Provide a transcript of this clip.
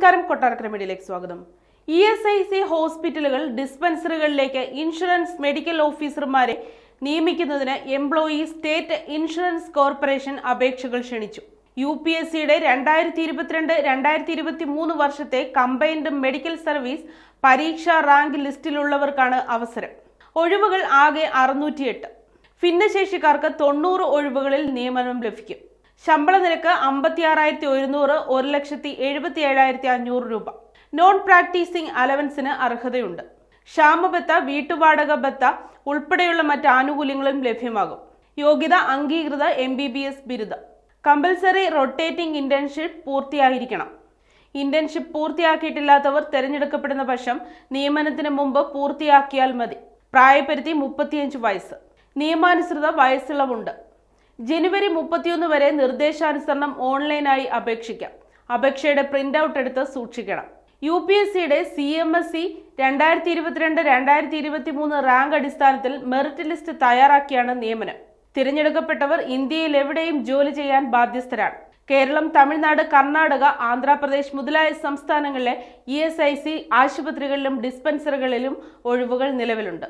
നമസ്കാരം, കൊട്ടാരക്കര മീഡിയയിലേക്ക് സ്വാഗതം. ESIC ഹോസ്പിറ്റലുകൾ, ഡിസ്പെൻസറികളിലേക്ക് ഇൻഷുറൻസ് മെഡിക്കൽ ഓഫീസർമാരെ നിയമിക്കുന്നതിന് എംപ്ലോയീസ് സ്റ്റേറ്റ് ഇൻഷുറൻസ് കോർപ്പറേഷൻ അപേക്ഷകൾ ക്ഷണിച്ചു. UPSCയുടെ 2022-2023 വർഷത്തെ കമ്പൈൻഡ് മെഡിക്കൽ സർവീസ് പരീക്ഷാ റാങ്ക് ലിസ്റ്റിലുള്ളവർക്കാണ് അവസരം. ഒഴിവുകൾ ആകെ 608. ഭിന്നശേഷിക്കാർക്ക് 90 ഒഴിവുകളിൽ നിയമനം ലഭിക്കും. ശമ്പള നിരക്ക് 56,100, 1,77,500 രൂപ. Non practising അലവൻസിന് അർഹതയുണ്ട്. ക്ഷാമബത്ത, വീട്ടുവാടക ബത്ത ഉൾപ്പെടെയുള്ള മറ്റ് ആനുകൂല്യങ്ങളും ലഭ്യമാകും. യോഗ്യത അംഗീകൃത MBBS ബിരുദം. കമ്പൽസറി റൊട്ടേറ്റിംഗ് ഇന്റേൺഷിപ്പ് പൂർത്തിയായിരിക്കണം. ഇന്റേൺഷിപ്പ് പൂർത്തിയാക്കിയിട്ടില്ലാത്തവർ തെരഞ്ഞെടുക്കപ്പെടുന്ന പക്ഷം നിയമനത്തിന് മുമ്പ് പൂർത്തിയാക്കിയാൽ മതി. പ്രായപരിധി 35 വയസ്സ്. നിയമാനുസൃത വയസ്സിളവുണ്ട്. ജനുവരി 31 വരെ നിർദ്ദേശാനുസരണം ഓൺലൈനായി അപേക്ഷിക്കാം. അപേക്ഷയുടെ പ്രിന്റ് ഔട്ട് എടുത്ത് സൂക്ഷിക്കണം. UPSCയുടെ CMSE 2022-2023 റാങ്ക് അടിസ്ഥാനത്തിൽ മെറിറ്റ് ലിസ്റ്റ് തയ്യാറാക്കിയാണ് നിയമനം. തിരഞ്ഞെടുക്കപ്പെട്ടവർ ഇന്ത്യയിൽ എവിടെയും ജോലി ചെയ്യാൻ ബാധ്യസ്ഥരാണ്. കേരളം, തമിഴ്നാട്, കർണാടക, ആന്ധ്രാപ്രദേശ് മുതലായ സംസ്ഥാനങ്ങളിലെ ESIC ആശുപത്രികളിലും ഡിസ്പെൻസറികളിലും ഒഴിവുകൾ നിലവിലുണ്ട്.